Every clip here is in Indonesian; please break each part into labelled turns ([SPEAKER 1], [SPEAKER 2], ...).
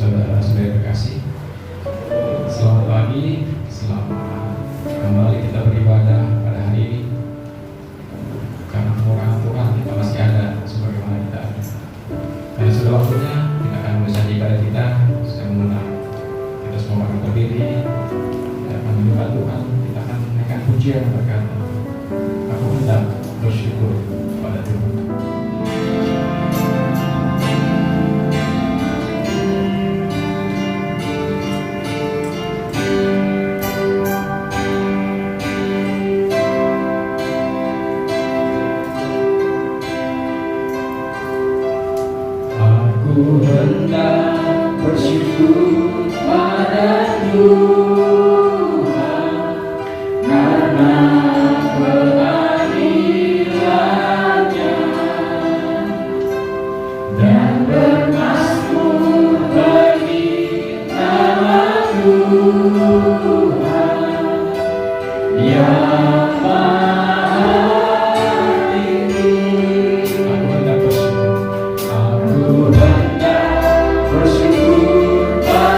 [SPEAKER 1] saudara-saudara terkasih, selamat pagi, selamat kembali kita beribadah pada hari ini. Karena kemurahan Tuhan kita masih ada sebagaimana kita ada. Dan sudah waktunya kita akan memulai ibadah kita. Saya mengundang kita semua akan berdiri, kita akan menyembah Tuhan, kita akan menaikkan pujian berkata, aku hendak bersyukur kepada Tuhan. Aku hendak bersyukur pada Tuhan karena keadilan-Nya dan bermazmur bagi nama Tuhan yang Maha Tinggi. Aku hendak bersyukur. Aku hendak bersyukur pada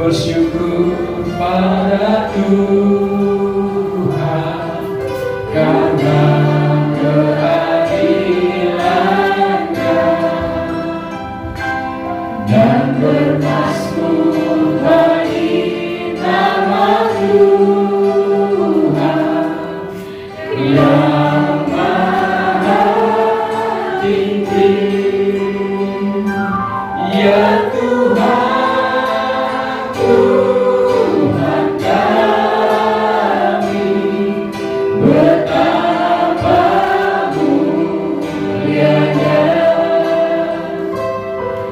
[SPEAKER 1] bersyukur pada Tuhan karena keadilan-Nya, dan bermasmur bagi nama Tuhan yang maha tinggi. Ya Tuhan, Tuhan kami, betapa mulianya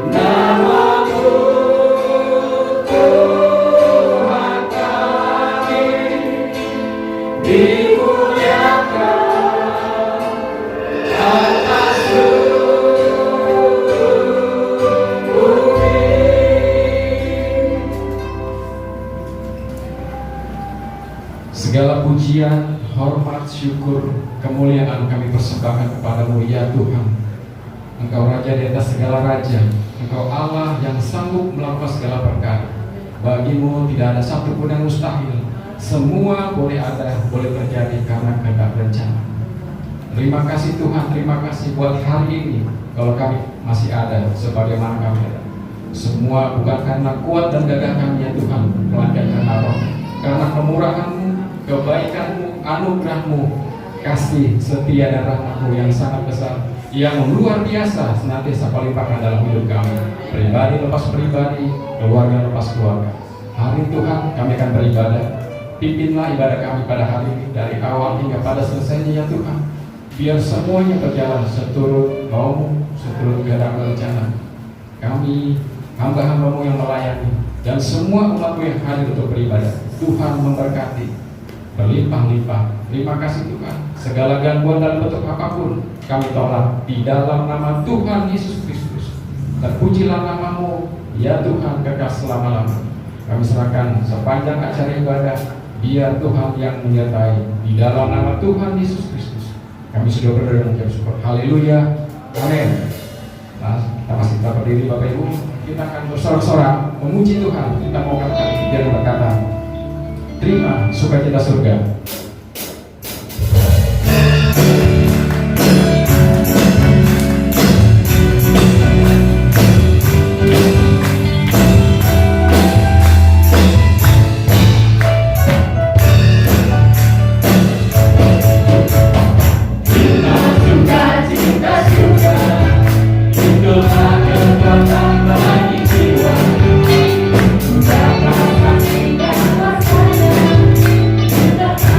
[SPEAKER 1] nama-Mu, Tuhan kami, dimuliakan atas segala pujian, hormat, syukur, kemuliaan kami persembahkan kepada-Mu ya Tuhan. Engkau Raja di atas segala raja, Engkau Allah yang sanggup melakukan segala perkara. Bagi-Mu tidak ada satupun yang mustahil. Semua boleh ada, boleh terjadi karena kehendak rencana. Terima kasih Tuhan, terima kasih buat hari ini. Kalau kami masih ada sebagaimana kami ada, semua bukan karena kuat dan gagah kami ya Tuhan, melainkan karena Roh, karena kemurahan-Mu, kebaikan-Mu, anugerah-Mu, kasih setia dan rahmat-Mu yang sangat besar, yang luar biasa senantiasa kau limpahkan dalam hidup kami, pribadi lepas pribadi, keluarga lepas keluarga. Hari Tuhan kami akan beribadah. Pimpinlah ibadah kami pada hari ini dari awal hingga pada selesainya ya Tuhan. Biar semuanya berjalan seturut mau-Mu, seturut kehendak rencana. Kami hamba-hamba-Mu yang melayani dan semua umat-Mu yang hadir untuk beribadah, Tuhan memberkati berlimpah-limpah. Terima kasih Tuhan. Segala gangguan dalam bentuk apapun kami tolak di dalam nama Tuhan Yesus Kristus. Terpujilah nama-Mu ya Tuhan kekal selama-lamanya. Kami serahkan sepanjang acara ibadah, biar Tuhan yang menyertai di dalam nama Tuhan Yesus Kristus. Kami sudah berdoa dan mengucap syukur. Haleluya, amin. Nah, kita masih tetap berdiri Bapak Ibu. Kita akan bersorak-sorak memuji Tuhan. Kita mau katakan dan berkata, terima sukacita surga.
[SPEAKER 2] Terima kasih.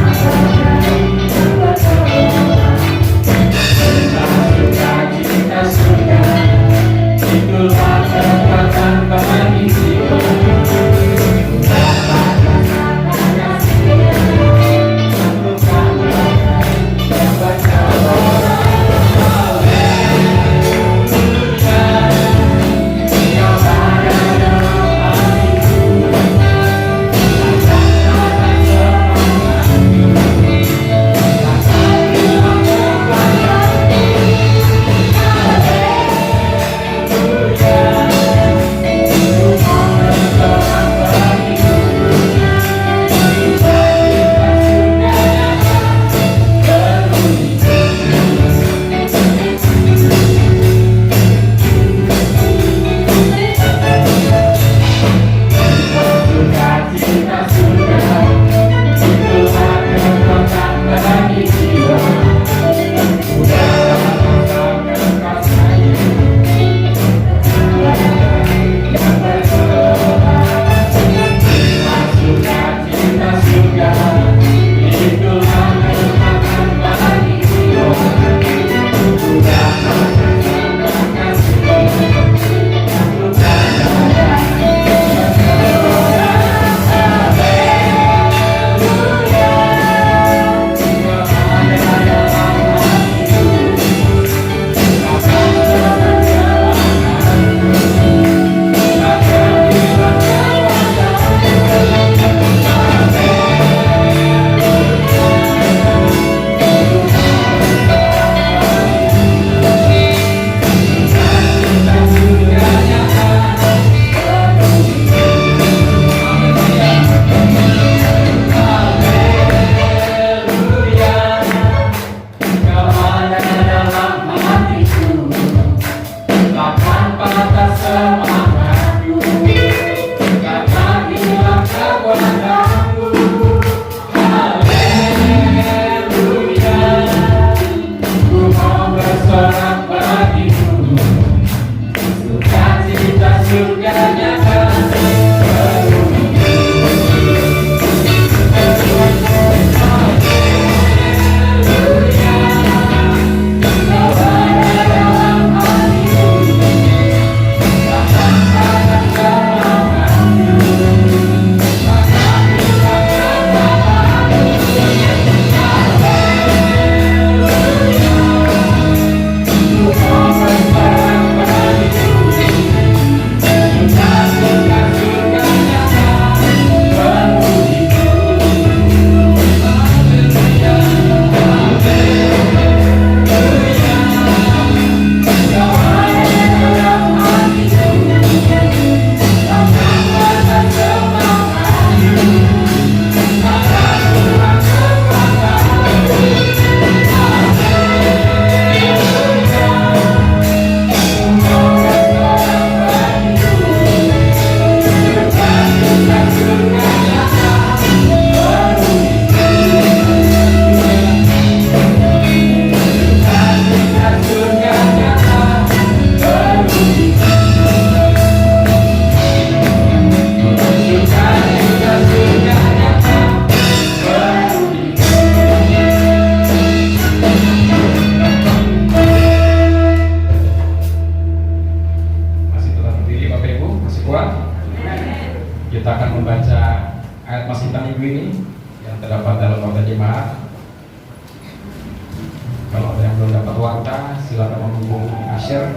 [SPEAKER 1] Share.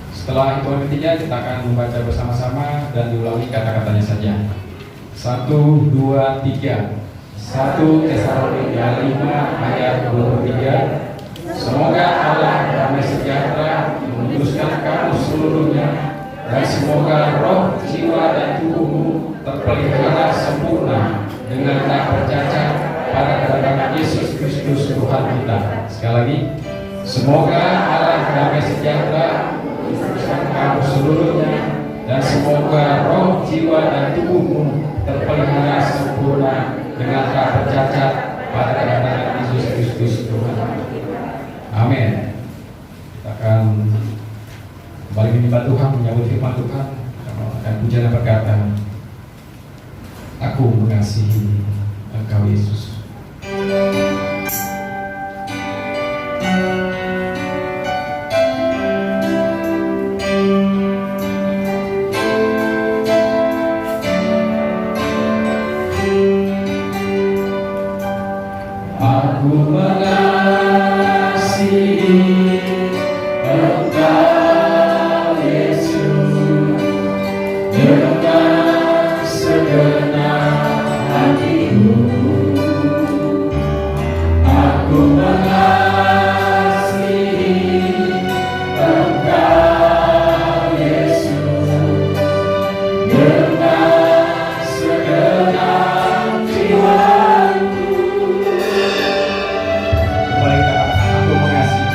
[SPEAKER 1] Setelah hitungan ketiga kita akan membaca bersama-sama dan diulangi kata-katanya saja. 1, 2, 3. 1 Tesalonika 5 ayat 23. Semoga Allah damai sejahtera memutuskan kamu seluruhnya, dan semoga roh, jiwa, dan tubuhmu terpelihara sempurna dengan tak bercacat pada kedatangan Yesus Kristus Tuhan kita. Sekali lagi, semoga Allah damai sejahtera memutuskan kamu seluruhnya, dan semoga roh, jiwa, dan tubuhmu terpelihara sempurna dengan tak bercacat pada kedatangan Yesus Kristus Tuhan. Amin. Kita akan kembali menyembah Tuhan, menyambut firman Tuhan. Dan pujian berkata, aku mengasihi Engkau Yesus. Aku mengasihi Engkau Yesus dengan segenap hatiku. Aku mengasihi Engkau Yesus dengan segenap jiwaku. Kembali kita katakan, aku mengasihi.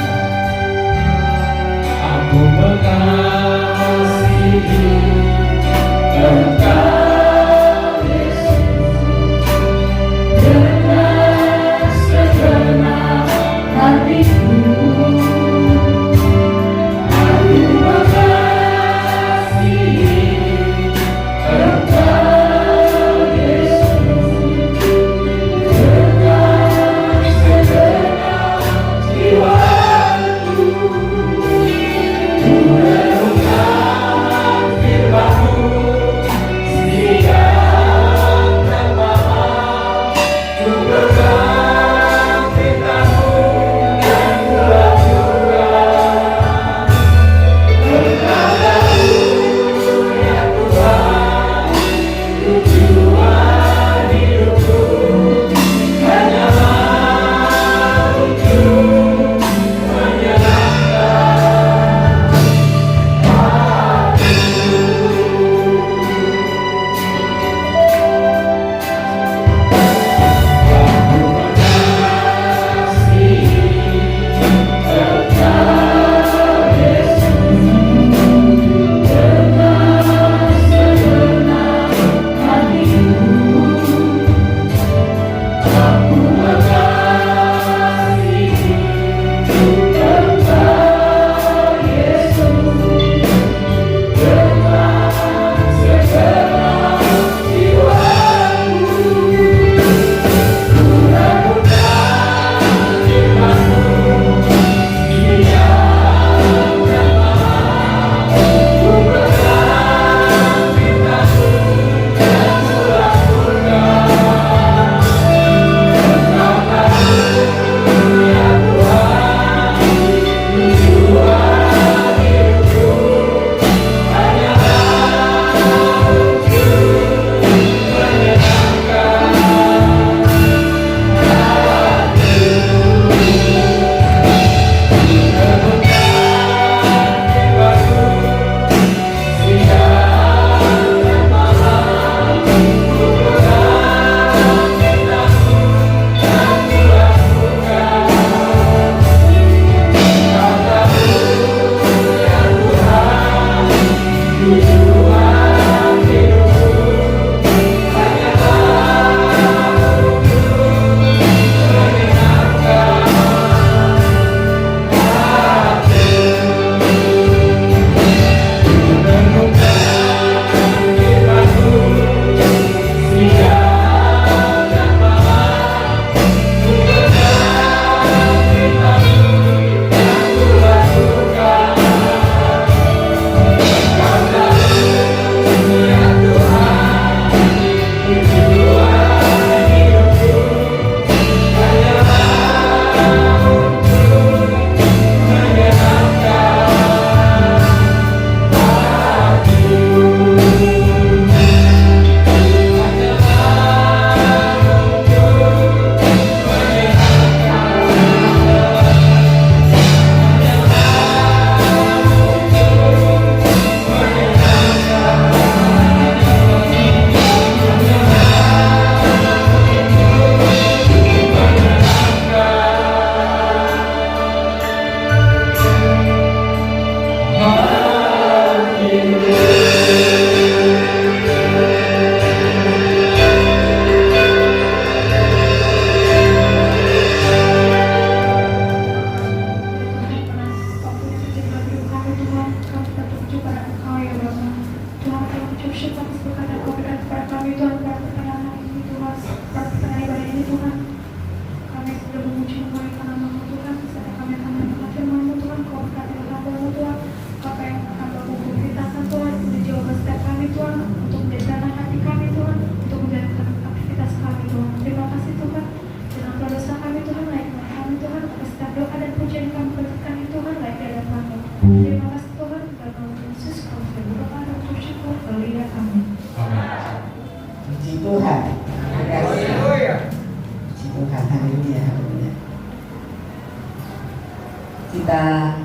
[SPEAKER 2] Kita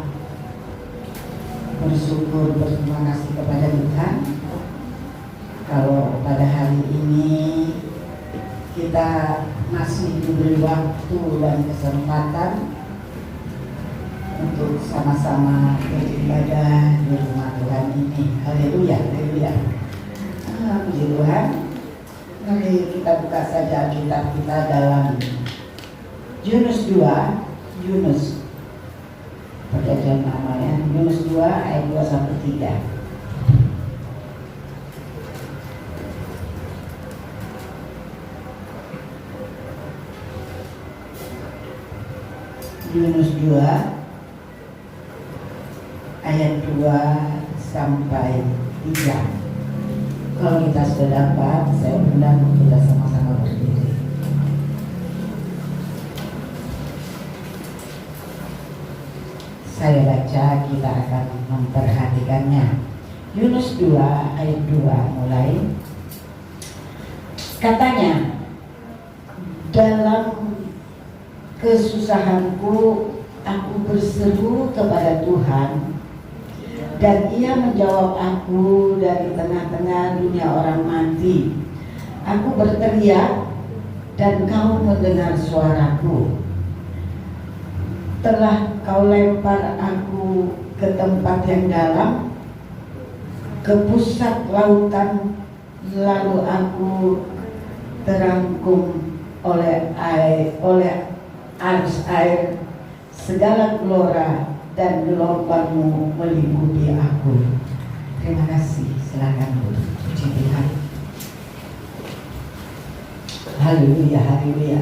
[SPEAKER 2] bersyukur, berterima kasih kepada Tuhan kalau pada hari ini kita masih diberi waktu dan kesempatan untuk sama-sama beribadah di rumah Tuhan ini. Haleluya, haleluya. Puji Tuhan. Mari kita buka saja kitab kita dalam Yunus 2, Yunus. Perjanjian lama ya, Yunus 2 ayat 2 sampai 3. Yunus 2 ayat 2 sampai 3. Kalau kita sudah dapat, saya undang kita sama-sama berdiri. Saya baca, kita akan memperhatikannya. Yunus 2 ayat 2 mulai. Katanya, dalam kesusahanku aku berseru kepada Tuhan, dan Ia menjawab aku dari tengah-tengah dunia orang mati. Aku berteriak dan Kau mendengar suaraku. Telah Kau lempar aku ke tempat yang dalam, ke pusat lautan, lalu aku terangkum oleh arus air, segala gelora dan gelombangmu meliputi aku. Terima kasih, silakan Bu. Puji Tuhan. Haleluya, haleluya.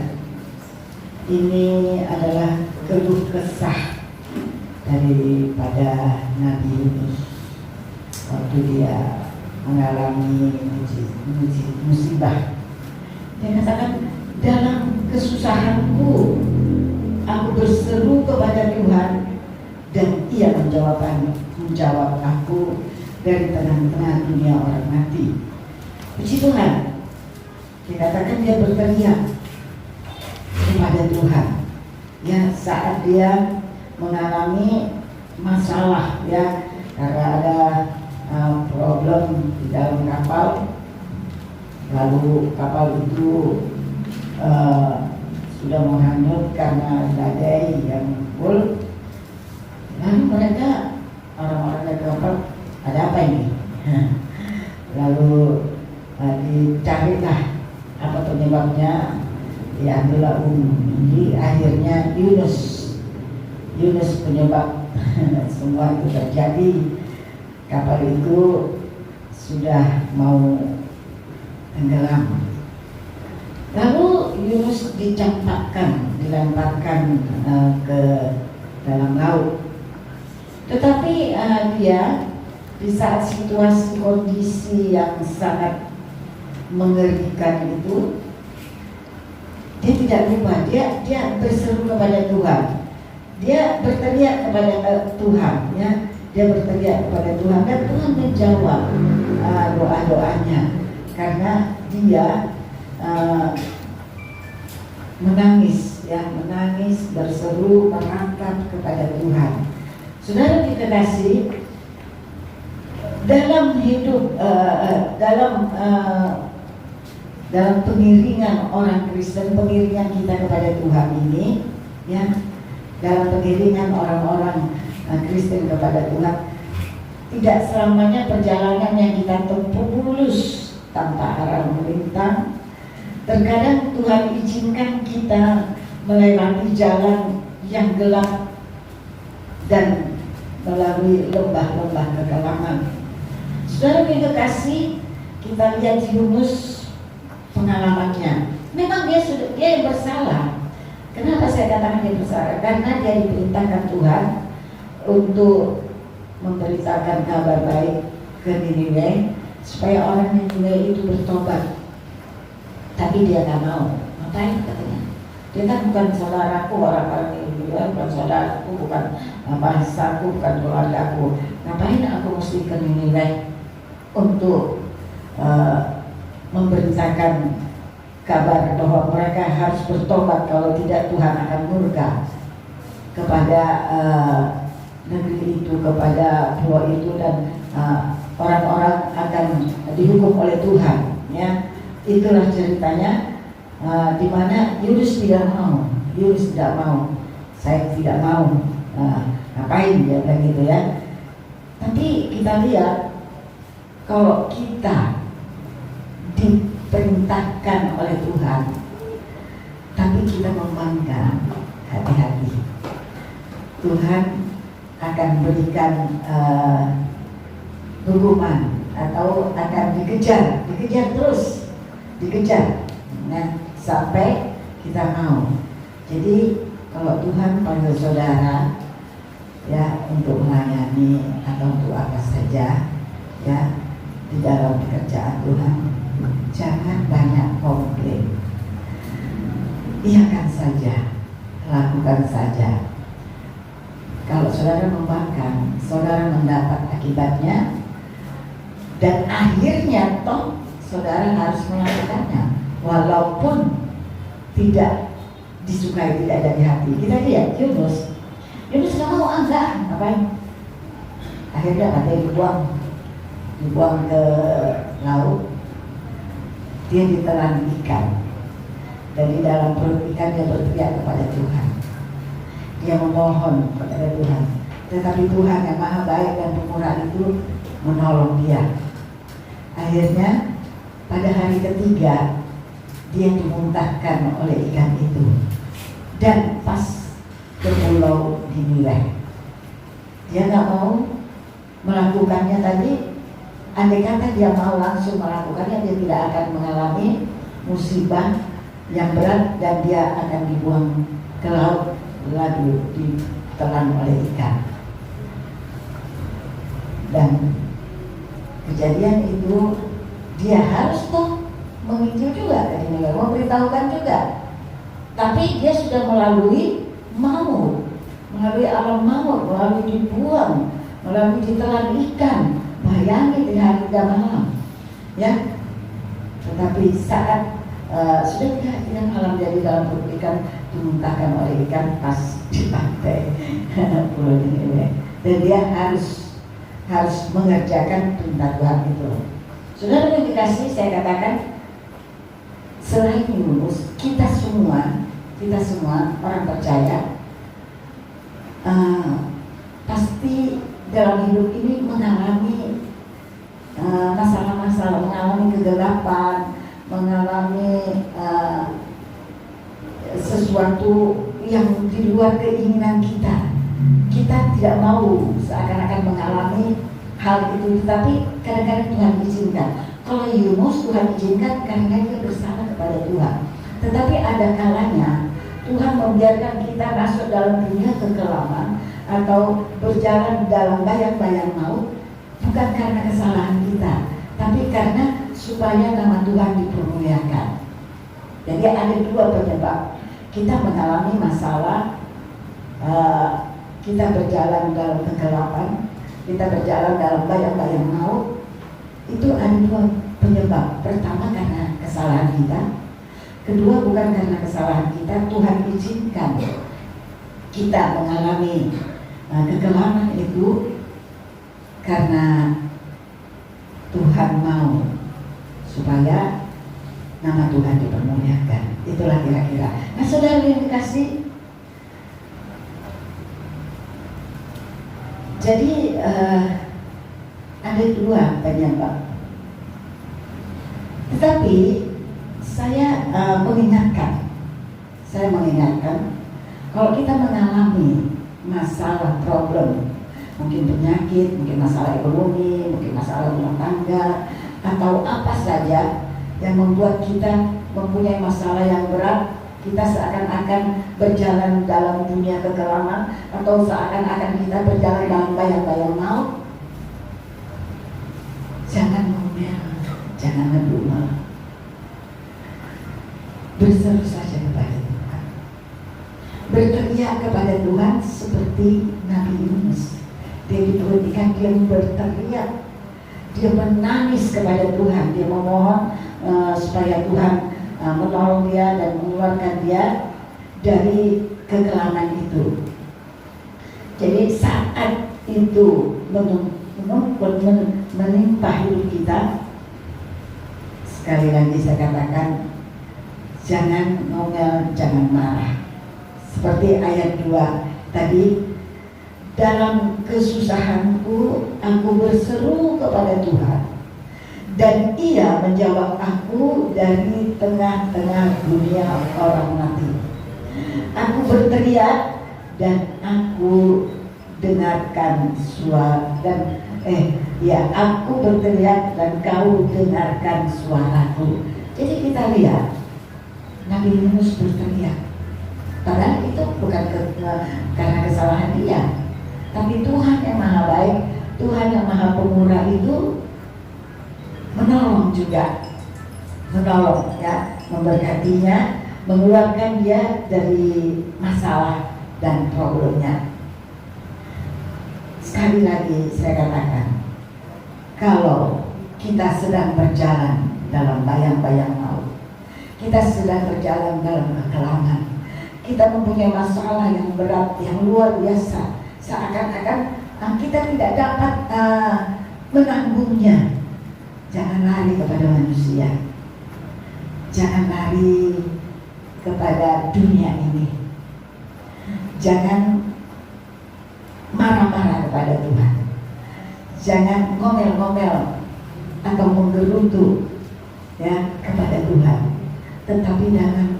[SPEAKER 2] Ini adalah keluh kesah daripada Nabi Yunus waktu dia mengalami musibah. Dia katakan, dalam kesusahanku aku berseru kepada Tuhan, dan Ia menjawab aku dari tengah-tengah dunia orang mati. Puji Tuhan. Dikatakan dia berteriak kepada Tuhan ya saat dia mengalami masalah ya, karena ada problem di dalam kapal, lalu kapal itu sudah menghanyut karena badai yang full. Lalu mereka, orang-orang yang kapal, ada apa ini? Lalu dicarilah apa penyebabnya, diambillah Jadi akhirnya Yunus penyebab semua itu terjadi. Kapal itu sudah mau tenggelam. Lalu Yunus dilemparkan ke dalam laut. Tetapi dia di saat situasi kondisi yang sangat mengerikan itu, dia tidak lupa, dia berseru kepada Tuhan, dia berteriak kepada Tuhan, ya, dia berteriak kepada Tuhan, dan Tuhan menjawab doa-doanya karena dia menangis, berseru, merangkap kepada Tuhan. Saudara dikasihi, dalam hidup, dalam pengiringan orang Kristen, pengiringan kita kepada Tuhan ini, ya, dalam pengiringan orang-orang Kristen kepada Tuhan, tidak selamanya perjalanan yang kita tempuh mulus tanpa arah melintang. Terkadang Tuhan izinkan kita melewati jalan yang gelap dan melalui lembah-lembah kegelapan. Saudara yang kekasih, kita lihat Yunus pengalamannya. Memang dia yang bersalah. Kenapa saya katakan dia bersalah? Karena dia diperintahkan Tuhan untuk memberitakan kabar baik ke Niniwe supaya orang Niniwe itu bertobat. Tapi dia nggak mau. Ngapain katanya? Dia kan bukan saudaraku, orang-orang Niniwe bukan saudaraku, bukan bangsaku, bukan keluargaku. Ngapain aku mesti ke Niniwe untuk memberitakan kabar bahwa mereka harus bertobat, kalau tidak Tuhan akan murka. kepada negeri itu, kepada pulau itu, dan orang-orang akan dihukum oleh Tuhan. Ya, itulah ceritanya, di mana Yunus tidak mau. Yunus tidak mau. Saya tidak mau. Ngapain dia bilang gitu ya? Tapi kita lihat, kalau kita diperintahkan oleh Tuhan, tapi kita membangkang, hati-hati. Tuhan akan berikan hukuman atau akan dikejar terus, nah, sampai kita mau. Jadi kalau Tuhan panggil saudara ya untuk melayani atau untuk apa saja ya di dalam pekerjaan Tuhan, jangan banyak komplain. Iakan saja, lakukan saja. Kalau saudara membangkang, saudara mendapat akibatnya, dan akhirnya toh saudara harus melakukannya walaupun tidak disukai, tidak dari hati. Kita lihat Yunus nggak mau, enggak, ngapain? Akhirnya katanya dibuang ke laut. Dia ditelan ikan, dan di dalam perut ikan dia berteriak kepada Tuhan. Dia memohon kepada Tuhan, tetapi Tuhan yang maha baik dan pemurah itu menolong dia. Akhirnya pada hari ketiga dia dimuntahkan oleh ikan itu, dan pas ke pulau Niniwe. Dia nggak mau melakukannya tadi. Andai kata dia mau langsung melakukannya, dia tidak akan mengalami musibah yang berat dan dia akan dibuang ke laut, lalu ditelan oleh ikan. Dan kejadian itu dia harus toh menginjil juga, memberitahukan juga. Tapi dia sudah melalui maut, melalui alam maut, melalui dibuang, melalui ditelan ikan. Bayangin di hari dan malam, ya. Tetapi saat sudah tidak malam, jadi dalam perut ikan dimuntahkan oleh ikan pas di pantai pulau Niniwe, dan dia harus mengerjakan perintah Tuhan itu. Saudara yang dikasih, saya katakan, selain Yunus, kita semua orang percaya pasti dalam hidup ini mengalami masalah-masalah, mengalami kegelapan, mengalami sesuatu yang di luar keinginan kita. Kita tidak mau seakan-akan mengalami hal itu, tapi kadang-kadang Tuhan izinkan. Kalau Yunus Tuhan izinkan karena dia bersalah kepada Tuhan. Tetapi ada kalanya Tuhan membiarkan kita masuk dalam dunia kekelaman atau berjalan dalam bayang-bayang maut, bukan karena kesalahan kita, tapi karena supaya nama Tuhan dipermuliakan. Jadi ada dua penyebab kita mengalami masalah, kita berjalan dalam kegelapan, kita berjalan dalam bayang-bayang maut. Itu ada dua penyebab. Pertama karena kesalahan kita, kedua bukan karena kesalahan kita. Tuhan izinkan kita mengalami kegelapan itu karena Tuhan mau supaya nama Tuhan dipermuliakan. Itulah kira-kira. Nah, saudara yang dikasih, jadi ada dua penyebab. Tetapi saya mengingatkan kalau kita mengalami masalah, problem, mungkin penyakit, mungkin masalah ekonomi, mungkin masalah rumah tangga, atau apa saja yang membuat kita mempunyai masalah yang berat, kita seakan-akan berjalan dalam dunia kegelapan, atau seakan-akan kita berjalan dalam bayang-bayang maut. Jangan ngomel, jangan ngedumel, berseru saja kepada Tuhan, berteriak kepada Tuhan seperti Nabi Yunus. Dia diperhentikan, dia berteriak, dia menangis kepada Tuhan, dia memohon supaya Tuhan menolong dia dan mengeluarkan dia dari kekelaman itu. Jadi saat itu menimpa hidup kita, sekali lagi saya katakan, jangan ngomel, jangan marah. Seperti ayat 2 tadi, dalam kesusahanku aku berseru kepada Tuhan, dan Ia menjawab aku dari tengah-tengah dunia orang mati. Aku berteriak dan aku dengarkan suara aku berteriak dan kau dengarkan suaraku. Jadi kita lihat Nabi Yunus berteriak, padahal itu bukan karena kesalahan dia, tapi Tuhan yang maha baik, Tuhan yang maha pemurah itu menolong juga, memberkatinya, mengeluarkan dia dari masalah dan problemnya. Sekali lagi saya katakan, kalau kita sedang berjalan dalam bayang-bayang maut, kita sedang berjalan dalam kekelaman, kita mempunyai masalah yang berat, yang luar biasa, seakan-akan kita tidak dapat menanggungnya, jangan lari kepada manusia, jangan lari kepada dunia ini, jangan marah-marah kepada Tuhan, jangan ngomel-ngomel atau menggerutu kepada Tuhan, tetapi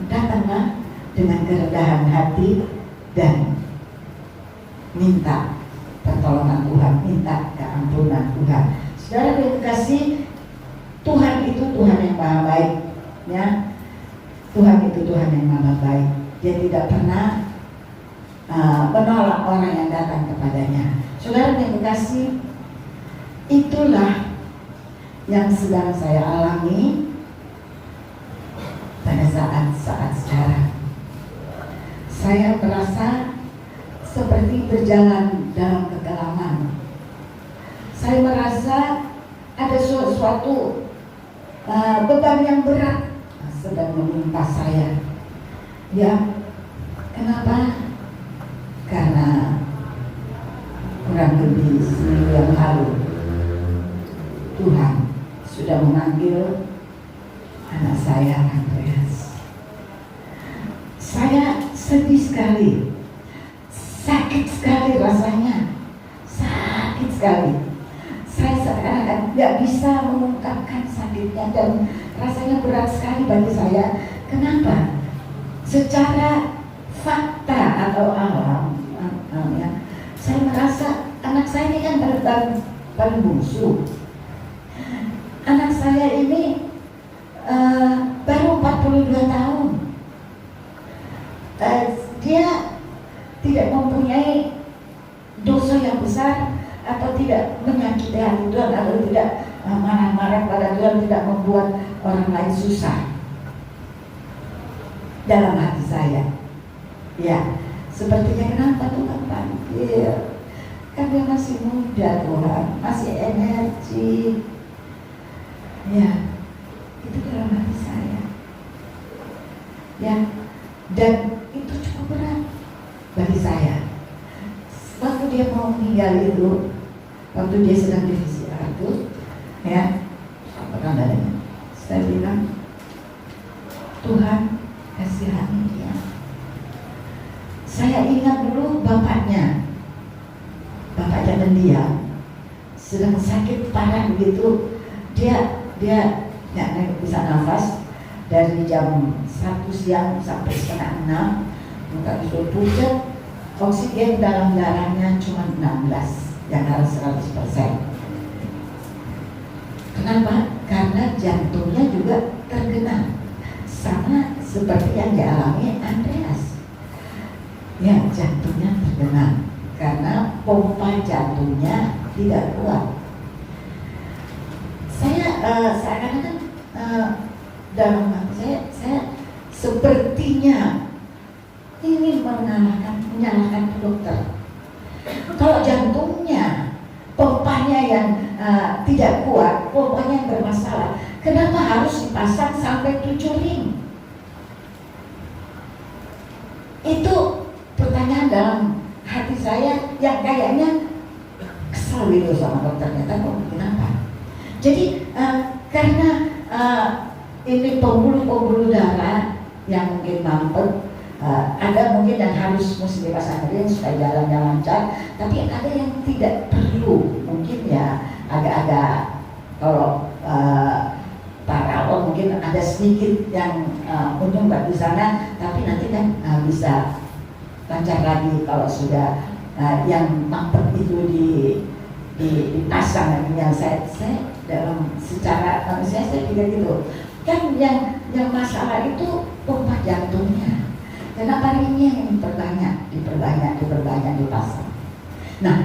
[SPEAKER 2] datanglah dengan kerendahan hati dan minta pertolongan Tuhan, minta keampunan Tuhan. Saudara yang kasih, Tuhan itu Tuhan yang maha baik, ya. Tuhan itu Tuhan yang maha baik. Dia tidak pernah menolak orang yang datang kepadanya. Saudara yang kasih, itulah yang sedang saya alami pada saat-saat sekarang. Saya merasa seperti berjalan dalam kekelaman. Saya merasa ada sesuatu beban yang berat sedang menimpa saya. Ya, kenapa? Karena kurang lebih seminggu yang lalu Tuhan sudah memanggil anak saya, Andreas. Saya sedih sekali, sakit sekali rasanya, sakit sekali. Saya seakan-akan tidak bisa mengungkapkan sakitnya dan rasanya berat sekali bagi saya. Kenapa? Secara fakta atau alam, saya merasa anak saya ini kan paling bungsu. Anak saya ini baru 42 tahun. Dia tidak mempunyai dosa yang besar, atau tidak menyakiti hati Tuhan, atau tidak marah-marah pada Tuhan, tidak membuat orang lain susah dalam hati saya. Ya, sepertinya kenapa Tuhan panggil? Kan dia masih muda, Tuhan, masih energi. Ya, itu dalam hati saya. Ya, dan itu cukup berat bagi saya. Waktu dia mau meninggal itu, waktu dia sedang di VCR itu, ya, apa namanya? Saya bilang, Tuhan kasihani dia. Saya ingat dulu bapaknya mendiam, sedang sakit parah begitu. Dia nggak bisa nafas dari jam 1 siang sampai setengah 6, muka itu pucat, oksigen dalam darahnya cuma 16, yang harus 100%. Kenapa? Karena jantungnya juga tergenang, sama seperti yang dialami Andreas. Ya, jantungnya tergenang karena pompa jantungnya tidak kuat. Saya seakan-akan dalam hati saya sepertinya ingin menyalahkan dokter. Kalau jantungnya, pompanya yang tidak kuat, pompanya yang bermasalah, kenapa harus dipasang sampai 7 ring? Itu pertanyaan dalam hati saya yang kayaknya kesel gitu sama dokternya, tapi kenapa? Jadi karena ini pembuluh darah yang mungkin mampet, ada mungkin yang harus mesti dipasangin supaya jalannya lancar, tapi ada yang tidak perlu, mungkin ya agak-agak kalau paralon mungkin ada sedikit yang menyumbat di sana, tapi nanti kan bisa lancar lagi kalau sudah yang mampet itu dipasang lagi. Yang saya dalam secara manusia saya pikir gitu kan, yang masalah itu pompa jantungnya. Kenapa ringnya yang diperbanyak dipasang? Nah,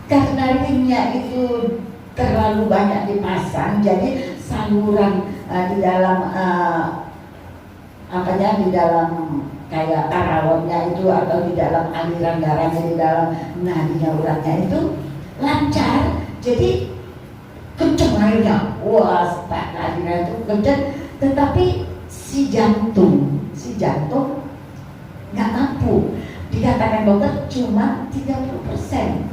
[SPEAKER 2] karena ringnya itu terlalu banyak dipasang, jadi saluran di dalam di dalam kayak paralonnya itu atau di dalam aliran darahnya, di dalam nadinya uratnya itu lancar, jadi kenceng airnya, wah aliran itu kenceng, tetapi si jantung nggak mampu. Dikatakan dokter cuma 30%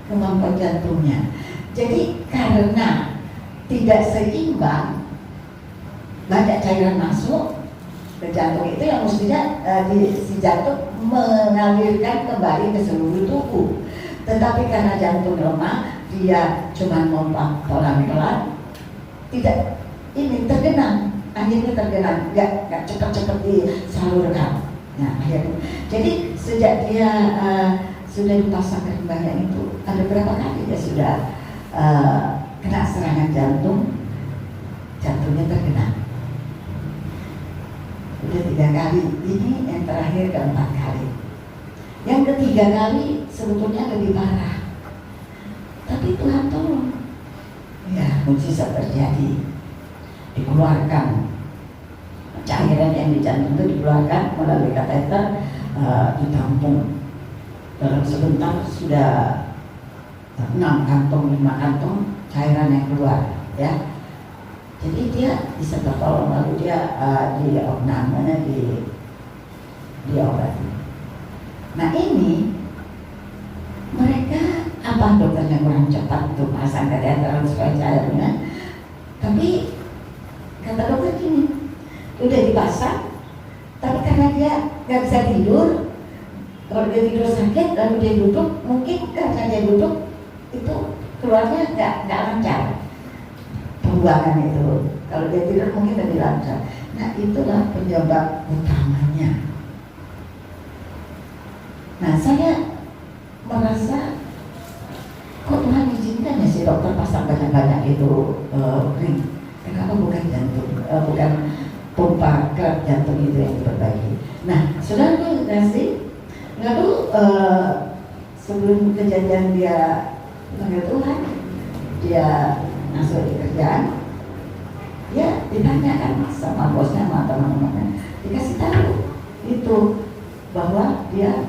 [SPEAKER 2] kemampuan jantungnya. Jadi karena tidak seimbang, banyak cairan masuk ke jantung itu yang mestinya si jantung mengalirkan kembali ke seluruh tubuh. Tetapi karena jantung lemah, dia cuma pompa pelan-pelan, tidak ini tergenang, akhirnya tergenang, nggak cepat-cepat disalurkan. Nah, akhirnya, jadi sejak dia sudah dipasang banyak itu, ada berapa kali dia sudah kena serangan jantung, jantungnya tergenang. Udah 3 kali, ini yang terakhir keempat kali. Yang ketiga kali sebetulnya lebih parah, tapi Tuhan tolong, ya mujizat terjadi, dikeluarkan cairan yang di jantung itu, dikeluarkan melalui kateter, ditampung. Dalam sebentar sudah 6 kantong, 5 kantong cairan yang keluar, ya. Jadi dia bisa tertolong, lalu dia namanya diobati. Nah ini mereka apa dokternya kurang cepat untuk pasang kateter supaya cairnya, tapi kata dokter gini, udah dipasang, tapi karena dia nggak bisa tidur, kalau dia tidur sakit lalu dia duduk, mungkin karena dia duduk itu keluarnya nggak lancar pembuangan itu. Kalau dia tidur mungkin lebih lancar. Nah itulah penyebab utamanya. Nah saya merasa kok Tuhan izinkan ya si dokter pasang banyak-banyak itu ring. Kenapa bukan jantung, bukan pompa kerak jantung itu yang diperbaiki. Nah saudara kasih, lalu sebelum kejadian dia panggil Tuhan, dia masuk di kerjaan, dia ditanyakan sama bosnya, sama teman-temannya, dikasih tahu itu bahwa dia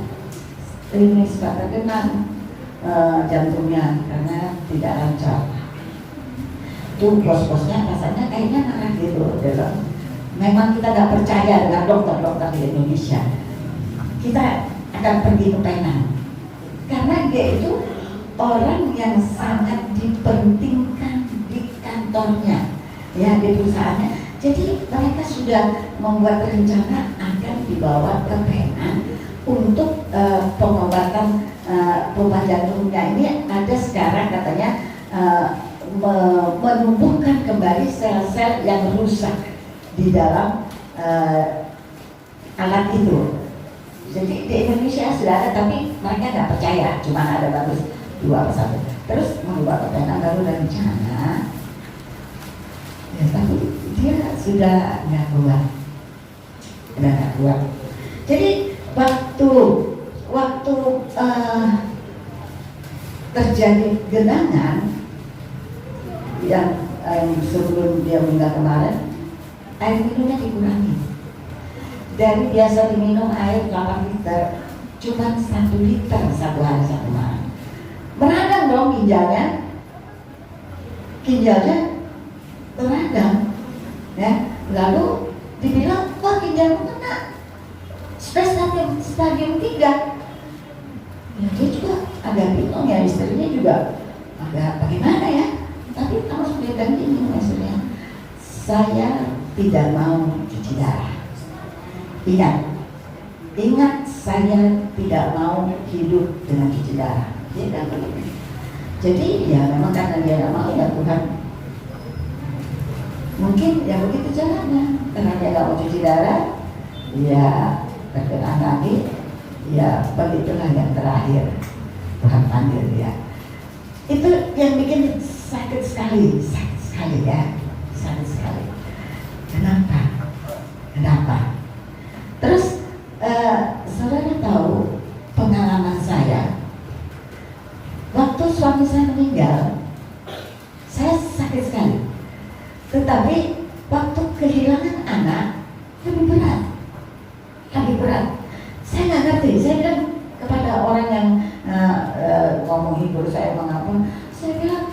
[SPEAKER 2] ini suka tergenang jantungnya karena tidak lancar. Tuh bos-bosnya rasanya kayaknya marah gitu. Memang kita nggak percaya dengan dokter-dokter di Indonesia. Kita akan pergi ke Penang karena dia itu orang yang sangat dipentingkan di kantornya, ya, di perusahaannya. Jadi mereka sudah membuat rencana akan dibawa ke Penang untuk pengobatan pompa jantungnya. Ini ada sekarang katanya menumbuhkan kembali sel-sel yang rusak di dalam alat itu. Jadi di Indonesia sudah ada, tapi mereka nggak percaya, cuma ada bagus 2 atau 1. Terus membuat Penang baru rencana, ya, tapi dia sudah nggak kuat. Jadi waktu terjadi genangan yang sebelum dia meninggal kemarin, air minumnya dikurangi. Dari biasa diminum air 8 liter, cuma 1 liter 1 hari 1 malam. Meradang dong ginjalnya meradang, ya. Lalu dibilang, wah ginjalmu kena stadium 3. ya istrinya juga agak bagaimana ya, tapi harus berikan ini maksudnya. Saya tidak mau cuci darah. Ingat, saya tidak mau hidup dengan cuci darah. Dia bilang begitu. Jadi ya memang karena dia tidak mau, ya Tuhan, mungkin ya begitu caranya. Karena dia tidak mau cuci darah, ya terkena lagi, ya begitulah yang terakhir Tuhan panggil dia. Itu yang bikin sakit sekali ya, sakit sekali. Kenapa? Terus saudara tahu pengalaman saya waktu suami saya meninggal, saya sakit sekali. Tetapi waktu kehilangan anak lebih berat. Saya nggak ngerti. Saya bilang kepada orang yang ngomong hibur saya mengapa, saya bilang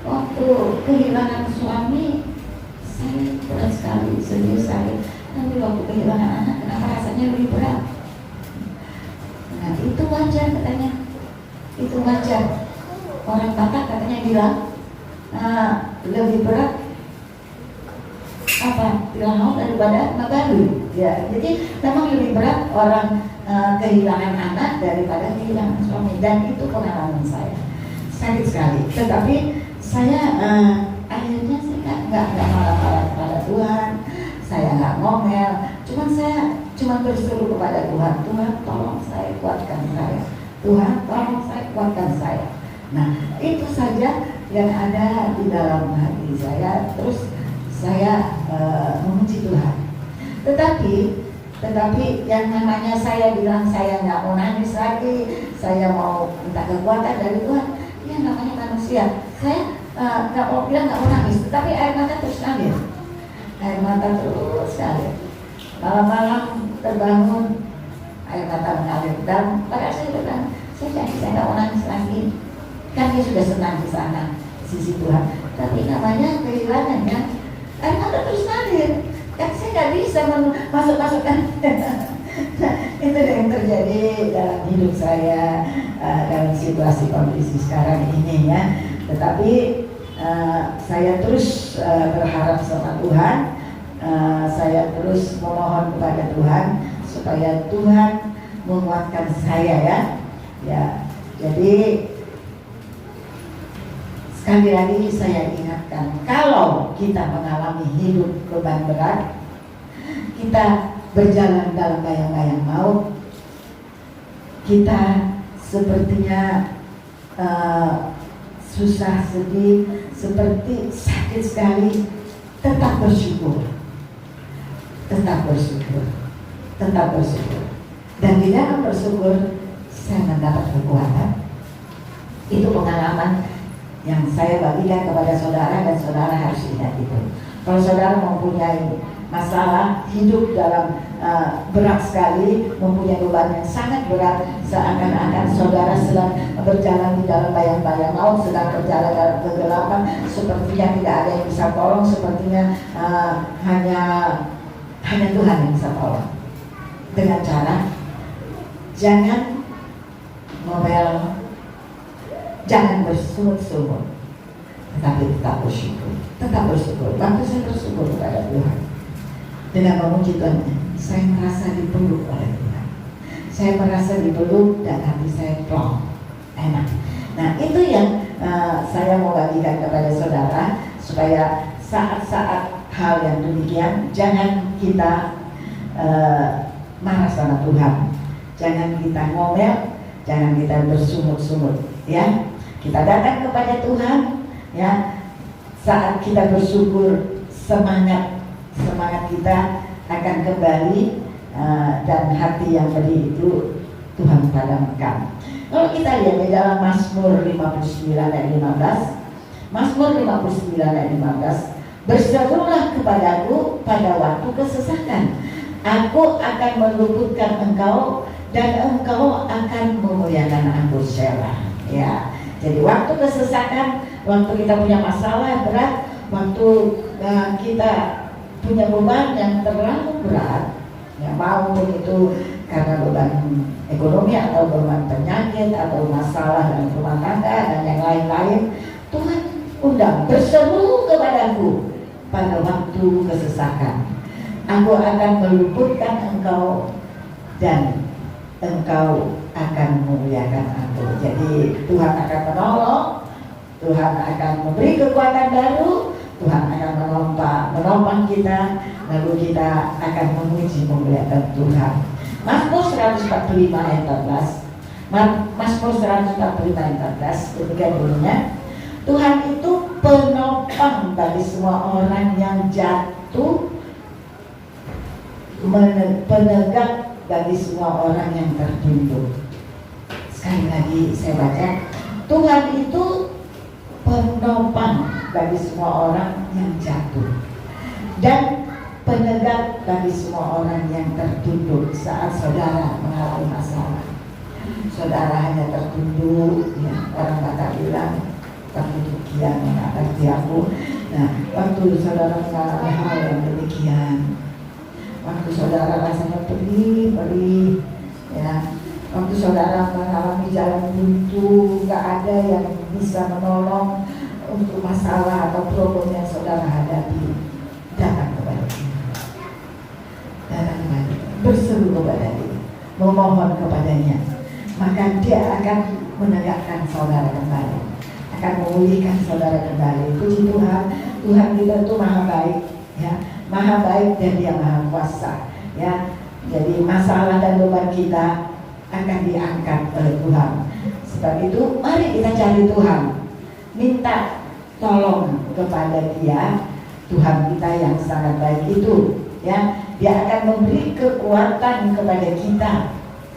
[SPEAKER 2] waktu kehilangan suami saya berat sekali, sedih sekali. Tapi waktu kehilangan anak, kenapa rasanya lebih berat? Nah itu wajar katanya. Itu wajar. Orang Batak katanya bilang lebih berat tilang maut daripada magalu. Ya, jadi memang lebih berat orang kehilangan anak daripada kehilangan suami. Dan itu pengalaman saya, sakit sekali. Tetapi saya akhirnya saya nggak marah-marah kepada Tuhan. Saya nggak ngomel. Cuma berseru kepada Tuhan. Tuhan tolong saya, kuatkan saya. Tuhan tolong saya, kuatkan saya. Nah itu saja yang ada di dalam hati saya. Terus saya memuji Tuhan. Tetapi yang namanya saya bilang saya nggak mau nangis lagi, saya mau minta kekuatan dari Tuhan, ya namanya manusia. Saya nggak mau bilang nggak mau nangis, tetapi air mata terus ngalir. Malam-malam terbangun, air mata mengalir. Dan pada saya bilang, saya nggak mau nangis lagi. Kan dia sudah senang di sana, sisi Tuhan. Tapi namanya kehilangan kan. Air mata terus ngalir, kan saya nggak bisa masuk-masukkan. Itu yang terjadi dalam hidup saya, dalam situasi kondisi sekarang ini ya. Tetapi saya terus berharap sama Tuhan, saya terus memohon kepada Tuhan supaya Tuhan menguatkan saya ya. Jadi sekali lagi saya ingatkan, kalau kita mengalami hidup beban berat, kita berjalan dalam bayang-bayang maut, kita sepertinya susah, sedih, seperti sakit sekali, tetap bersyukur. Dan di dalam bersyukur saya mendapat kekuatan. Itu pengalaman yang saya bagikan kepada saudara, dan saudara harus ingat itu. Kalau saudara mempunyai masalah hidup dalam berat sekali, mempunyai beban yang sangat berat, seakan-akan saudara sedang berjalan di dalam bayang-bayang maut, sedang berjalan dalam kegelapan, sepertinya tidak ada yang bisa tolong, sepertinya hanya Tuhan yang bisa tolong. Dengan cara jangan ngomel, jangan bersungut-sungut, tetapi tetap bersyukur. Waktu saya bersyukur kepada Tuhan, dengan memuji Tuhan, saya merasa dipeluk oleh Tuhan. Saya merasa dipeluk dan hati saya plong, enak. Nah itu yang saya mau bagikan kepada saudara, supaya saat-saat hal yang demikian jangan kita marah sama Tuhan, jangan kita ngomel, jangan kita bersungut-sungut ya. Kita datang kepada Tuhan ya. Saat kita bersyukur, semangat kita akan kembali, dan hati yang pedih itu Tuhan padamkan. Kalau kita lihat di dalam Mazmur 59 ayat 15, Mazmur 59 ayat 15, berserulah kepadaku pada waktu kesesakan, aku akan meluputkan engkau dan engkau akan memuliakan aku. Selah ya. Jadi waktu kesesakan, waktu kita punya masalah berat, waktu kita punya beban yang terlalu berat, ya maupun itu karena beban ekonomi atau beban penyakit atau masalah dalam rumah tangga dan yang lain-lain, Tuhan undang, berseru kepadaku pada waktu kesesakan. Aku akan meluputkan engkau dan engkau akan memuliakan aku. Jadi Tuhan akan menolong, Tuhan akan memberi kekuatan baru, Tuhan akan menopang kita, lalu kita akan memuji memuliakan Tuhan. Mazmur 145 ayat 14. Mazmur 145 ayat 14 ketika bunyinya, Tuhan itu penopang bagi semua orang yang jatuh, penegak bagi semua orang yang tertunduk. Sekali lagi saya baca, Tuhan itu penopang bagi semua orang yang jatuh dan penegak bagi semua orang yang tertunduk saat saudara mengalami masalah. Saudara hanya tertunduk, ya, orang kata bilang tertudukian mengatasi aku. Nah, waktu saudara mengalami hal yang demikian, waktu saudara rasanya perih, ya, waktu saudara mengalami jalan buntu, gak ada yang bisa menolong untuk masalah atau problem yang saudara hadapi, datang kepada Dia, datang kepada Dia, berseru kepada Dia, memohon kepadanya, maka Dia akan menegakkan saudara kembali, akan memulihkan saudara kembali. Puji Tuhan, Tuhan kita itu maha baik, ya, maha baik dan Dia maha kuasa, ya. Jadi masalah dan beban kita akan diangkat oleh Tuhan. Sebab itu mari kita cari Tuhan, minta tolong kepada Dia, Tuhan kita yang sangat baik itu, ya. Dia akan memberi kekuatan kepada kita.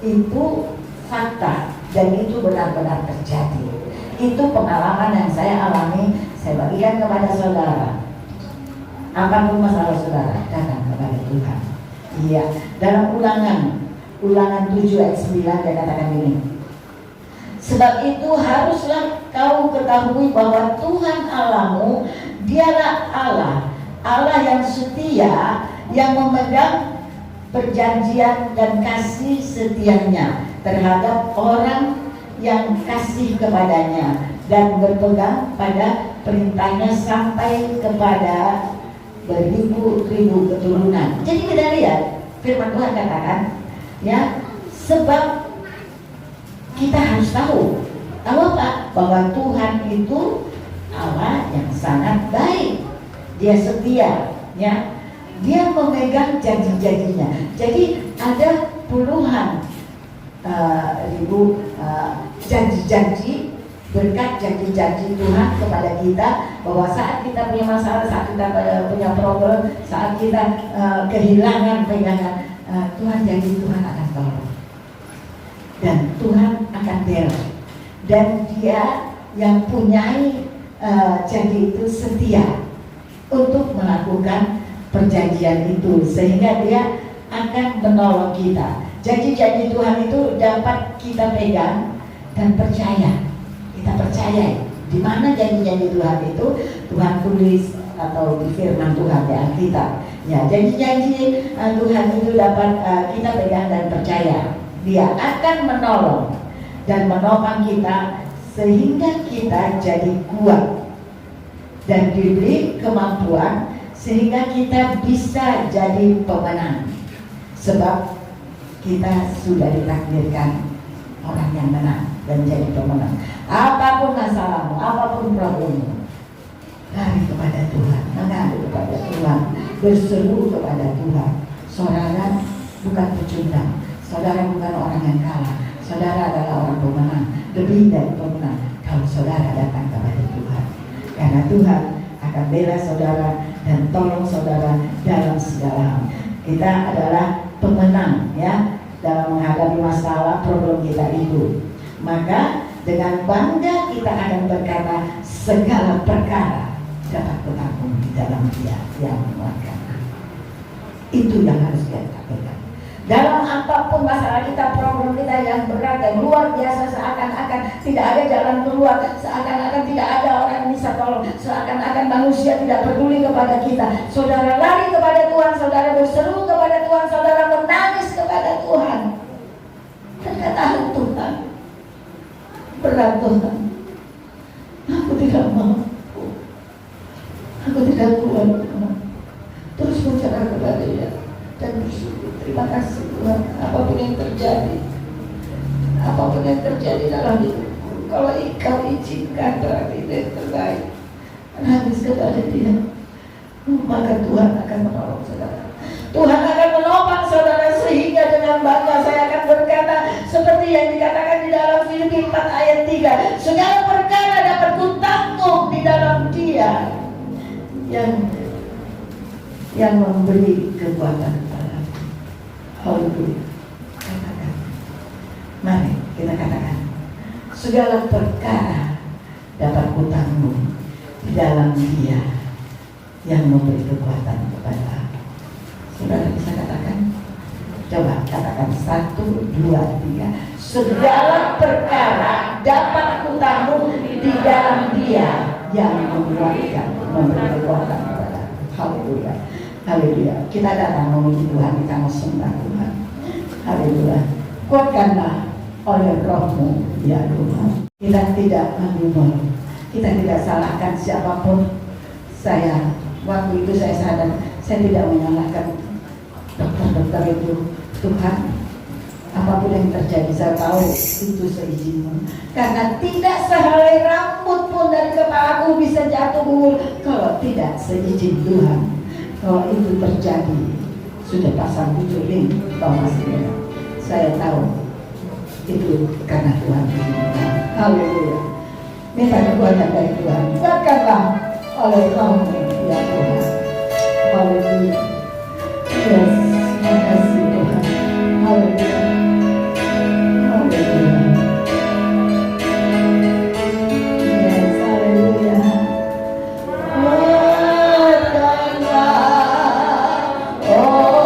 [SPEAKER 2] Itu fakta dan itu benar-benar terjadi. Itu pengalaman yang saya alami, saya bagikan kepada saudara. Apapun masalah saudara, datang kepada Tuhan. Iya, dalam Ulangan 7 ayat 9 dia katakan ini. Sebab itu haruslah kau ketahui bahwa Tuhan Allahmu, Dialah Allah, Allah yang setia, yang memegang perjanjian dan kasih setianya terhadap orang yang kasih kepadanya dan berpegang pada perintahnya sampai kepada beribu-ribu keturunan. Jadi kita lihat firman Tuhan katakan, ya, sebab kita harus tahu apa? Bahwa Tuhan itu Allah yang sangat baik. Dia setia, ya. Dia memegang janji-janjinya. Jadi ada puluhan ribu janji-janji, berkat janji-janji Tuhan kepada kita, bahwa saat kita punya masalah, saat kita punya problem, saat kita kehilangan pegangan, Tuhan janji Tuhan akan tolong dan Tuhan akan bela, dan Dia yang punyai janji itu setia untuk melakukan perjanjian itu, sehingga Dia akan menolong kita. Janji-janji Tuhan itu dapat kita pegang dan percaya. Kita percaya di mana janji-janji Tuhan itu Tuhan tulis atau di firman Tuhan di Alkitab. Ya, janji-janji Tuhan itu dapat kita pegang dan percaya. Dia akan menolong dan menopang kita sehingga kita jadi kuat dan diberi kemampuan sehingga kita bisa jadi pemenang. Sebab kita sudah ditakdirkan orang yang menang dan jadi pemenang. Apapun masalahmu, apapun problemmu, lari kepada Tuhan, mengadu kepada Tuhan, berseru kepada Tuhan. Saudara bukan pecundang, saudara bukan orang yang kalah, saudara adalah orang pemenang, lebih dari pemenang kalau saudara datang kepada Tuhan. Karena Tuhan akan bela saudara dan tolong saudara dalam segala hal. Kita adalah pemenang, ya, dalam menghadapi masalah problem kita itu. Maka dengan bangga kita akan berkata, segala perkara dapat kutampung di dalam Dia yang menguatkan aku. Itu yang harus kita katakan. Dalam apapun masalah kita, problem kita yang berat dan luar biasa, seakan-akan tidak ada jalan keluar, seakan-akan tidak ada orang yang bisa tolong, seakan-akan manusia tidak peduli kepada kita, saudara lari kepada Tuhan, saudara berseru kepada Tuhan, saudara menangis kepada Tuhan. Berat Tuhan, aku tidak mampu, aku tidak kuat Tuhan. Terus bicara kepada Dia dan bersyukur. Terima kasih Tuhan, apapun yang terjadi dalam hidupku, kalau Engkau izinkan berarti itu yang terbaik. Nangis kepada Dia, maka Tuhan akan menolong saudara. Tuhan akan menopang saudara, sehingga dengan bangga saya akan berkata seperti yang dikatakan di dalam Filipi 4 ayat 3, segala perkara dapat kutanggung di dalam Dia yang memberi kekuatan kepadaku. Haleluya. Katakan, mari kita katakan, segala perkara dapat kutanggung di dalam Dia yang memberi kekuatan kepada aku. Saudara bisa katakan? Coba katakan 1, 2, 3. Segala perkara dapat kutanggung di dalam Dia yang menguatkan, memberi kekuatan kepada aku. Haleluya. Haleluya. Kita datang memuji Tuhan, kita mau sembah Tuhan. Haleluya. Kuatkanlah oleh Roh-Mu ya Tuhan. Kita tidak menghina, kita tidak salahkan siapapun. Waktu itu saya sadar, saya tidak menyalahkan dokter-dokter itu. Tuhan, apapun yang terjadi saya tahu itu seizin-Mu, karena tidak sehelai rambut pun dari kepalaku bisa jatuh gugur kalau tidak seizin Tuhan. Kalau itu terjadi, sudah pasang kuculing Thomas ini, saya tahu itu karena Tuhan. Haleluya. Minta kekuatan dari Tuhan. Kuatkanlah oleh Roh-Mu ya Tuhan. Haleluya. Yes, terima kasih Tuhan. Haleluya. Haleluya. Yes, haleluya. Oh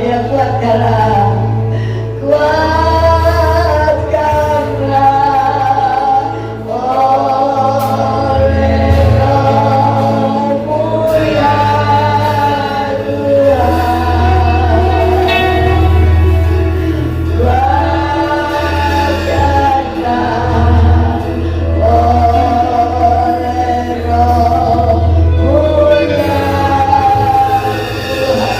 [SPEAKER 2] haleluya. Kuatkanlah, kuatkanlah oleh Roh-Mu ya Tuhan. Kuatkanlah oleh Roh-Mu ya Tuhan.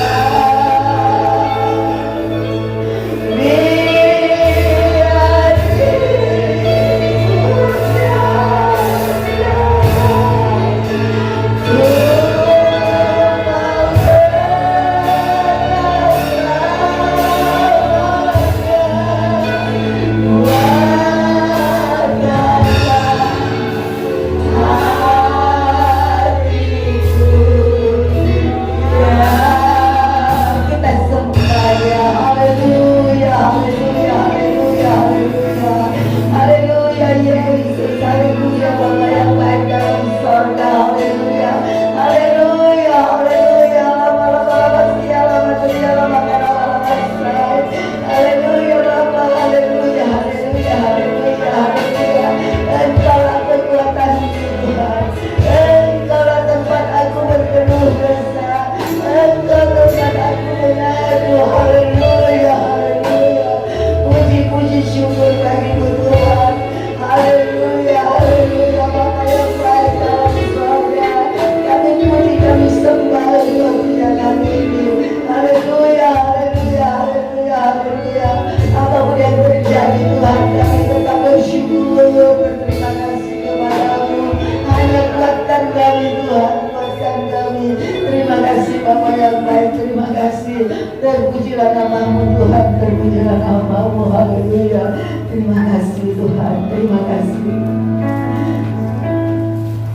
[SPEAKER 2] Biar kita sembah ya, haleluya, haleluya, haleluya, haleluya, haleluya Yesus, haleluya Bapa yang baik dalam sorga, haleluya, haleluya, haleluya, lama lama lama sia lama dunia lama lama lama say, haleluya Bapa, haleluya, haleluya, haleluya, haleluya. Engkaulah kekuatan Tuhan, Engkaulah tempat aku berkeluh kesah, Engkau tempat aku mengadu, haleluya, haleluya. Puji-puji syukur bagimu Tuhan, haleluya, haleluya. Bapa yang baik dalam surga, kami puji, kami sembah Engkau pada kami ini, haleluya, haleluya, haleluya, haleluya. Apapun yang terjadi Tuhan, kami tetap bersyukur, berterima kasih kepadamu. Hanya kuatkan kami Tuhan, kuatkan kami. Terima kasih Bapa yang baik, terima kasih. Terpujilah namamu Tuhan, terpujilah namamu, haleluya. Terima kasih Tuhan, terima kasih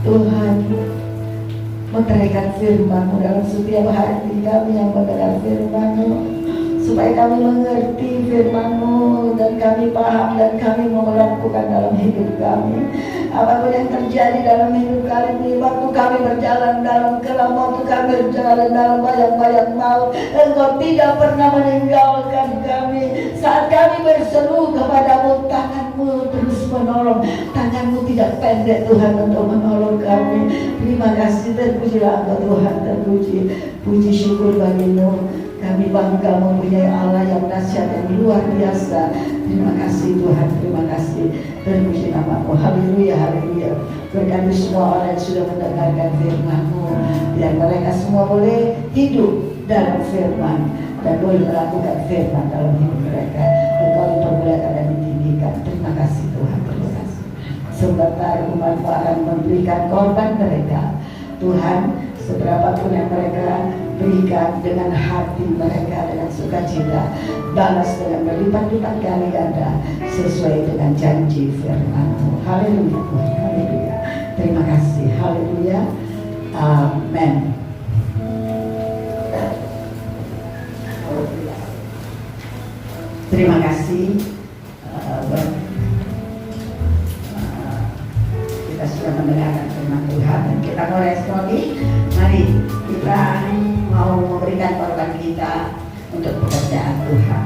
[SPEAKER 2] Tuhan. Meteraikan firman-Mu dalam setiap hati kami yang mendengar firman-Mu, supaya kami mengerti firman-Mu dan kami paham dan kami mau melakukan dalam hidup kami. Apapun yang terjadi dalam hidup kami, waktu kami berjalan dalam kelam, waktu kami berjalan dalam bayang-bayang maut, Engkau tidak pernah meninggalkan kami. Saat kami berseru kepadamu, tangan-Mu terus menolong. Tangan-Mu tidak pendek Tuhan untuk menolong kami. Terima kasih, terpujilah Engkau Tuhan, terpuji. Puji syukur bagimu. Kami bangga mempunyai Allah yang dahsyat, yang luar biasa. Terima kasih Tuhan, terima kasih. Terpuji namamu, haleluya, haleluya. Berkati semua orang yang sudah mendengarkan firman-Mu, biar mereka semua boleh hidup dalam firman dan boleh melakukan firman dalam hidup mereka. Engkau dipermuliakan dan ditinggikan. Terima kasih Tuhan, terima kasih. Sebentar umat-Mu akan memberikan korban mereka Tuhan, seberapapun yang mereka berikan dengan hati mereka, dengan sukacita, balas dengan berlipat-lipat kali ganda sesuai dengan janji firman-Mu. Haleluya Tuhan, haleluya. Terima kasih, haleluya, amin. Terima kasih. Kita sudah mendengarkan firman Tuhan dan kita mau responi. Mari kita mau memberikan korban kita untuk pekerjaan Tuhan.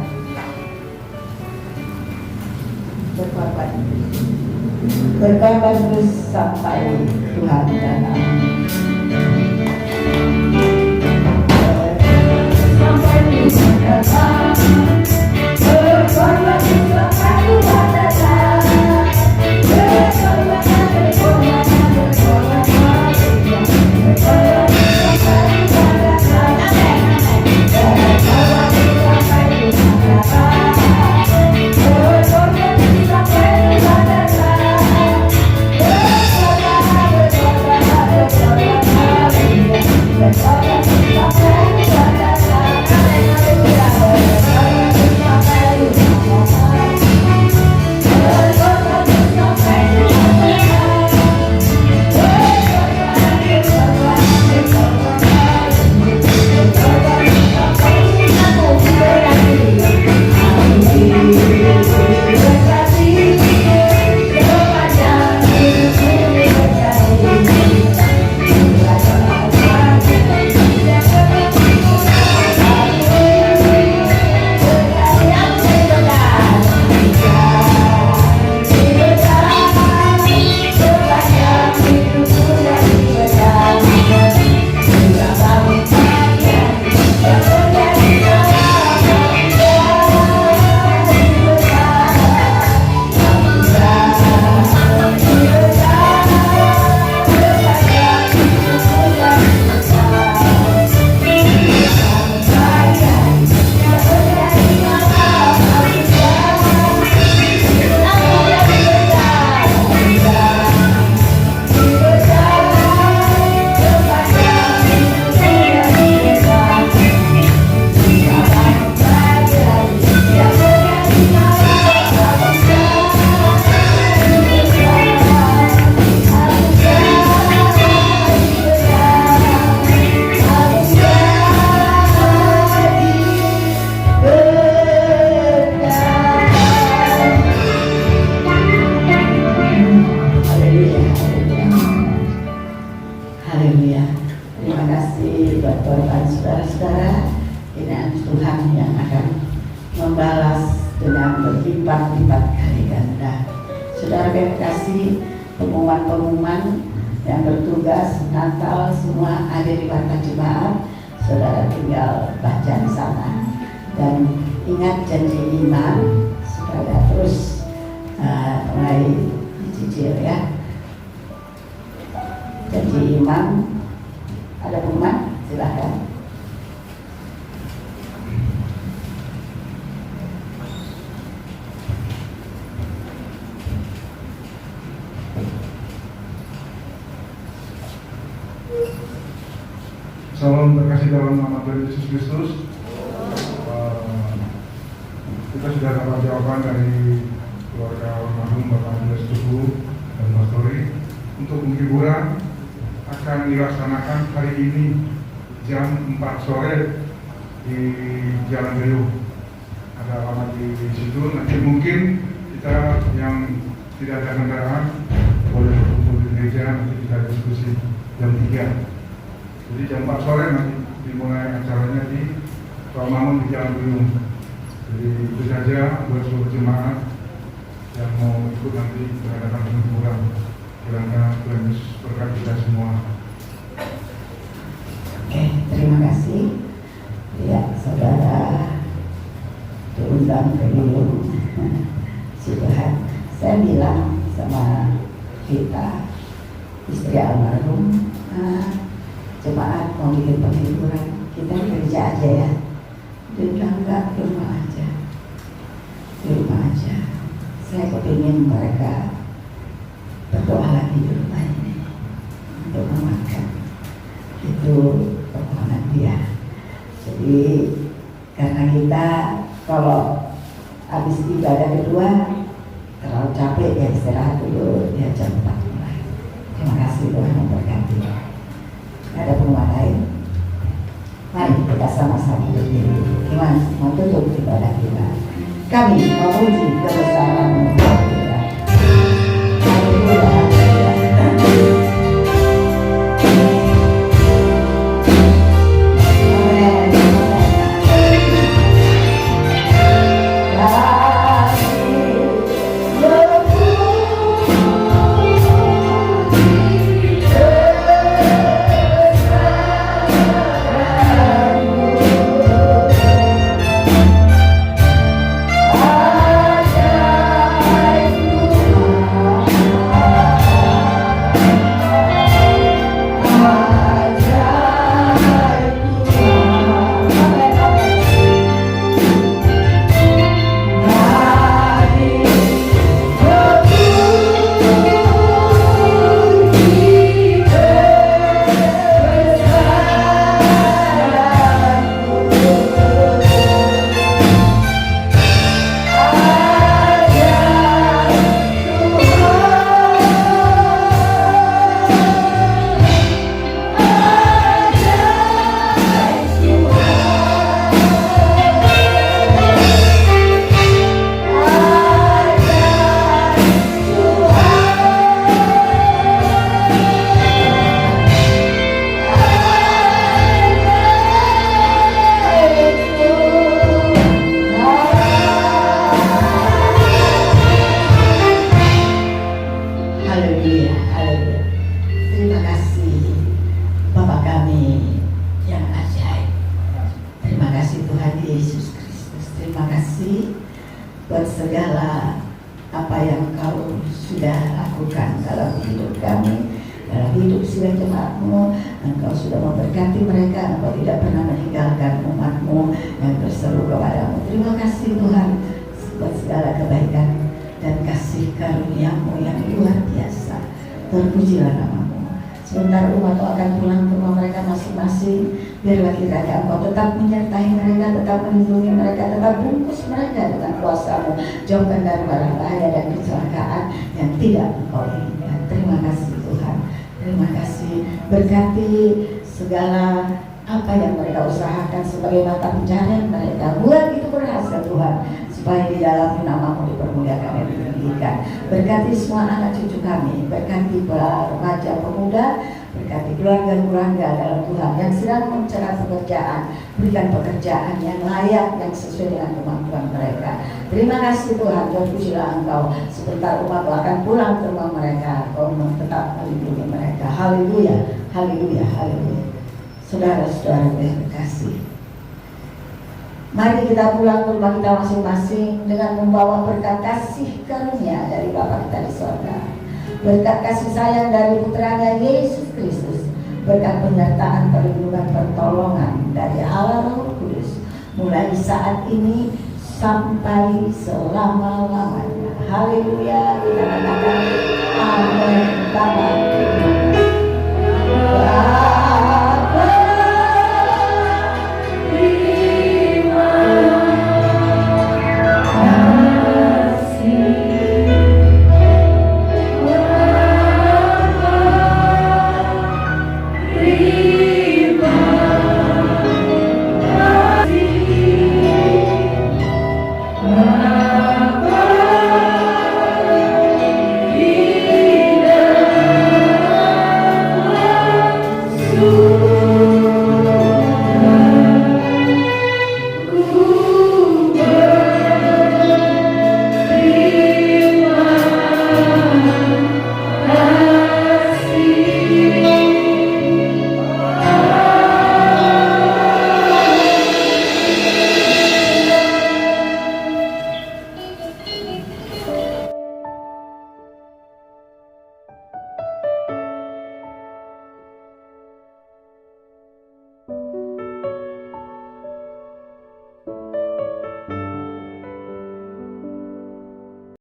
[SPEAKER 2] Berkorban terus sampai Tuhan datang. Sampai Tuhan datang. Berkorban sampai Tuhan datang. Berkorban, berkorban, berkorban, berkorban. Sampai membalas dengan berlipat-lipat kali ganda. Saudara yang kasih, pengumuman-pengumuman yang bertugas Natal semua ada di Warta Jemaat. Saudara tinggal baca di sana dan ingat janji iman supaya terus mulai dicicil ya. Janji iman, ada pengumuman? Silahkan.
[SPEAKER 3] Salam terkasih dalam nama Tuhan Yesus Kristus. Kita sudah dapat jawaban dari keluarga almarhum Bapak Andreas Tugu dan Mas Tori untuk penghiburan akan dilaksanakan hari ini jam 4 sore di Jalan Riau. Ada alamat di situ. Nanti mungkin kita yang tidak ada kendaraan boleh berkumpul di gereja, nanti kita diskusi jam 3. Jadi jam 4 sore nanti dimulai acaranya di Rawamangun di Jalan Riau. Jadi itu saja buat seluruh jemaat yang mau ikut nanti mengadakan penghiburan. Kiranya Tuhan Yesus berkati kita semua.
[SPEAKER 2] Oke, terima kasih. Ya, saudara diundang ke Riau. Tuhan, saya bilang sama kita istri almarhum, jemaat mau bikin penghiburan, kita kerja aja ya. Dia bilang enggak, di rumah aja. Di rumah aja. Saya kepingin mereka berdoa lagi di rumah ini untuk menguatkan. Itu permohonan dia. Jadi karena kita kalau habis ibadah kedua terlalu capek ya istirahat dulu, ya jam 4 mulai. Terima kasih, Tuhan memberkati. Ada pengumuman lain? Mari kita sama-sama berdiri. Gimana? Mau tutup ibadah kita. Kami memuji kebesaran Tuhan. Terpujilah namamu. Sebentar umat akan pulang ke rumah mereka masing-masing. Biarlah kiranya Engkau tetap menyertai mereka, tetap melindungi mereka, tetap bungkus mereka dengan kuasa-Mu. Jauhkan dari barang bahaya dan kecelakaan yang tidak Engkau inginkan. Terima kasih Tuhan. Terima kasih. Berkati segala apa yang mereka usahakan sebagai mata pencarian mereka. Buat itu berhasil Tuhan, supaya di dalam nama-Mu dipermuliakan dan ditinggikan. Berkati semua anak cucu kami, berkati para remaja pemuda, berkati keluarga-keluarga dalam Tuhan yang sedang mencari pekerjaan, berikan pekerjaan yang layak, yang sesuai dengan kemampuan mereka. Terima kasih Tuhan, terpujilah Engkau. Sebentar umat akan pulang ke rumah mereka, Kau tetap melindungi mereka. Haleluya, haleluya, haleluya. Saudara-saudara yang terkasih, mari kita pulang ke rumah kita masing-masing dengan membawa berkat kasih karunia dari Bapa kita di surga, berkat kasih sayang dari putranya Yesus Kristus, berkat penyertaan, perlindungan, pertolongan dari Allah Roh Kudus, mulai saat ini sampai selama-lamanya. Haleluya, kita katakan amin. Bapa.